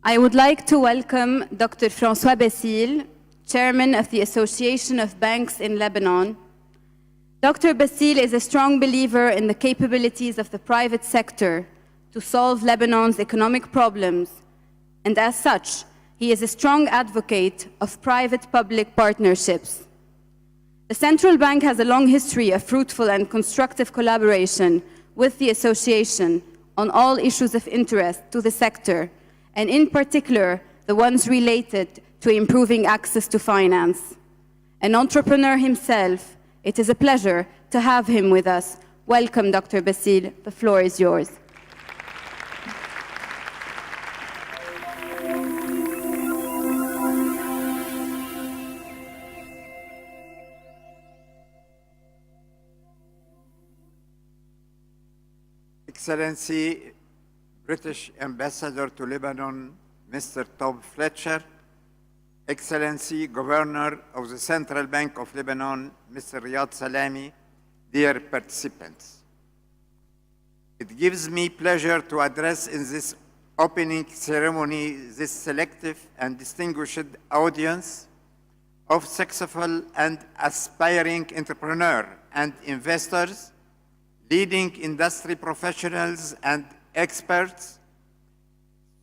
I would like to welcome Dr. Francois Bassil, Chairman of the Association of Banks in Lebanon. Dr. Bassil is a strong believer in the capabilities of the private sector to solve Lebanon's economic problems, and as such, he is a strong advocate of private-public partnerships. The Central Bank has a long history of fruitful and constructive collaboration with the association on all issues of interest to the sector, and in particular, the ones related to improving access to finance. An entrepreneur himself, it is a pleasure to have him with us. Welcome, Dr. Bassil. The floor is yours. Excellency, British Ambassador to Lebanon, Mr. Tom Fletcher, Excellency, Governor of the Central Bank of Lebanon, Mr. Riyad Salami, dear participants. It gives me pleasure to address in this opening ceremony this selective and distinguished audience of successful and aspiring entrepreneurs and investors, leading industry professionals and experts,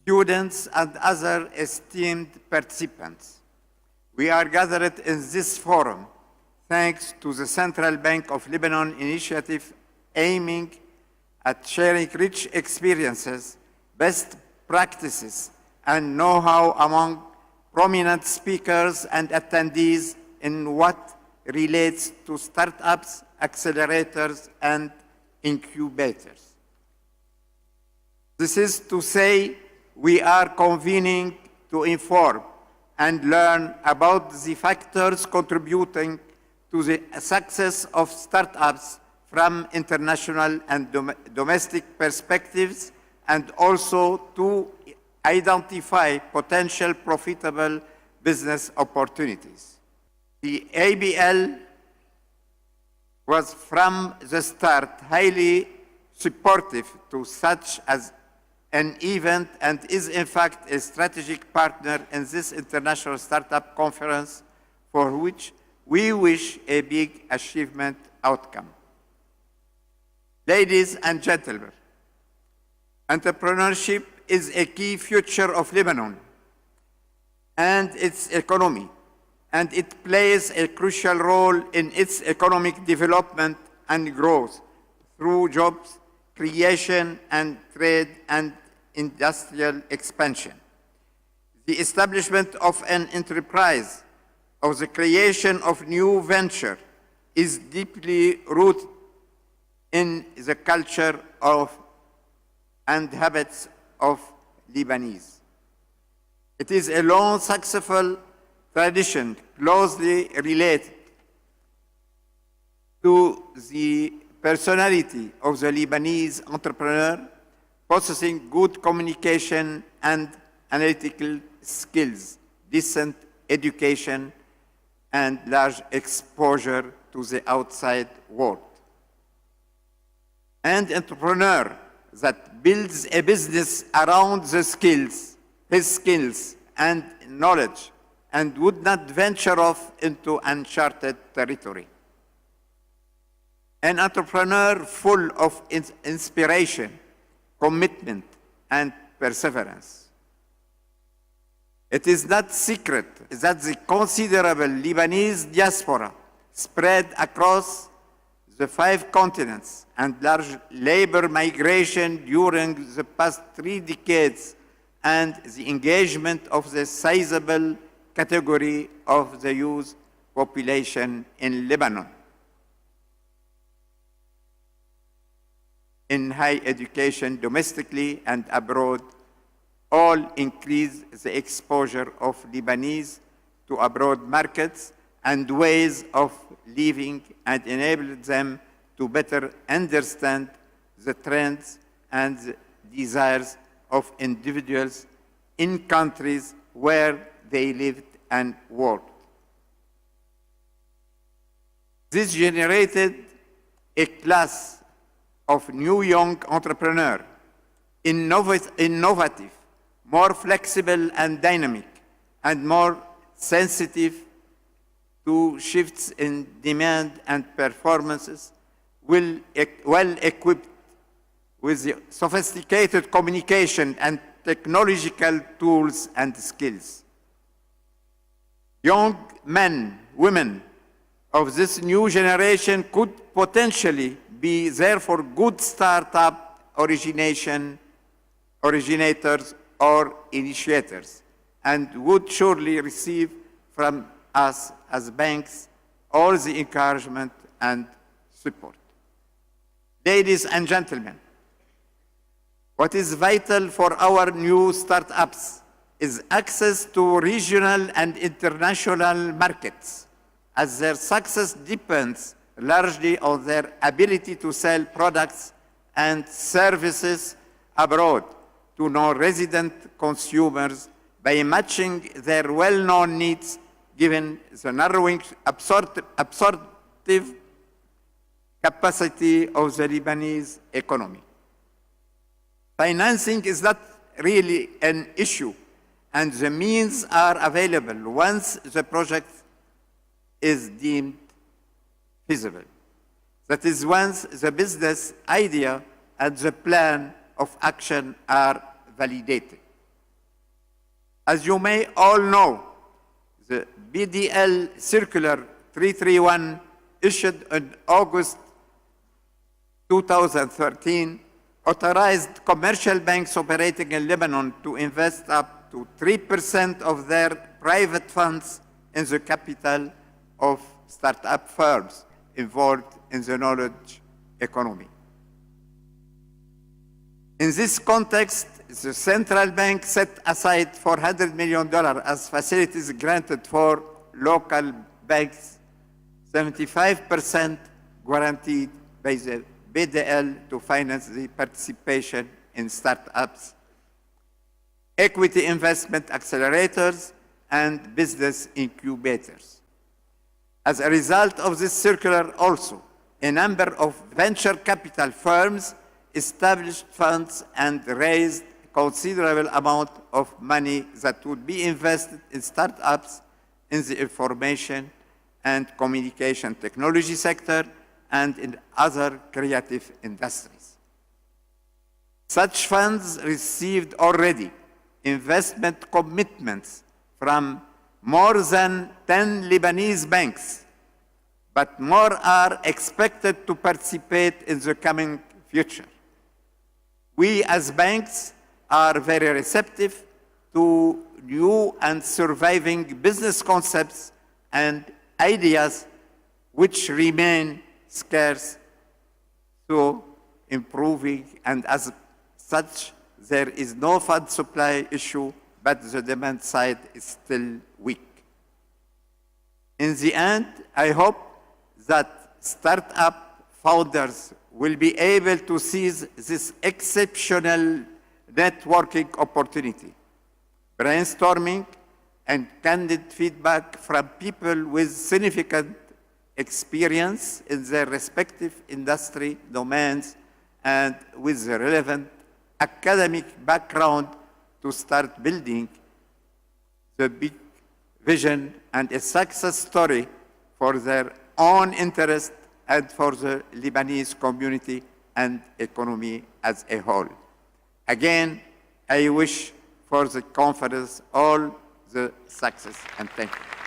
students, and other esteemed participants. We are gathered in this forum thanks to the Central Bank of Lebanon initiative aiming at sharing rich experiences, best practices, and know-how among prominent speakers and attendees in what relates to startups, accelerators, and incubators. This is to say, we are convening to inform and learn about the factors contributing to the success of startups from international and domestic perspectives, and also to identify potential profitable business opportunities. The ABL was from the start highly supportive to such as an event and is in fact a strategic partner in this international startup conference, for which we wish a big achievement outcome. Ladies and gentlemen, entrepreneurship is a key feature of Lebanon and its economy, and it plays a crucial role in its economic development and growth through jobs creation and trade and industrial expansion. The establishment of an enterprise or the creation of new venture is deeply rooted in the culture and habits of Lebanese. It is a long, successful tradition closely related to the personality of the Lebanese entrepreneur, possessing good communication and analytical skills, decent education, and large exposure to the outside world. An entrepreneur that builds a business around his skills and knowledge, and would not venture off into uncharted territory. An entrepreneur full of inspiration, commitment, and perseverance. It is not secret that the considerable Lebanese diaspora spread across the 5 continents and large labor migration during the past 3 decades, and the engagement of the sizable category of the youth population in Lebanon in higher education domestically and abroad, all increase the exposure of Lebanese to abroad markets and ways of living, and enable them to better understand the trends and the desires of individuals in countries where they lived and worked. This generated a class of new young entrepreneurs, innovative, more flexible and dynamic, and more sensitive to shifts in demand and performances, well equipped with the sophisticated communication and technological tools and skills. Young men, women of this new generation could potentially be therefore good startup originators or initiators, and would surely receive from us as banks all the encouragement and support. Ladies and gentlemen, what is vital for our new startups is access to regional and international markets, as their success depends largely on their ability to sell products and services abroad to non-resident consumers by matching their well-known needs given the narrowing absorptive capacity of the Lebanese economy. Financing is not really an issue, and the means are available once the project is deemed feasible. That is, once the business idea and the plan of action are validated. As you may all know, the BDL Circular 331 issued in August 2013 authorized commercial banks operating in Lebanon to invest up to 3% of their private funds in the capital of startup firms involved in the knowledge economy. In this context, the central bank set aside $400 million as facilities granted for local banks, 75% guaranteed by the BDL to finance the participation in startups, equity investment accelerators, and business incubators. As a result of this circular also, a number of venture capital firms established funds and raised a considerable amount of money that would be invested in startups in the information and communication technology sector and in other creative industries. Such funds received already investment commitments from more than 10 Lebanese banks, but more are expected to participate in the coming future. We as banks are very receptive to new and surviving business concepts and ideas which remain scarce, so improving, and as such, there is no fund supply issue, but the demand side is still weak. In the end, I hope that startup founders will be able to seize this exceptional networking opportunity, brainstorming and candid feedback from people with significant experience in their respective industry domains and with the relevant academic background to start building the big vision and a success story for their own interest and for the Lebanese community and economy as a whole. Again, I wish for the conference all the success, and thank you.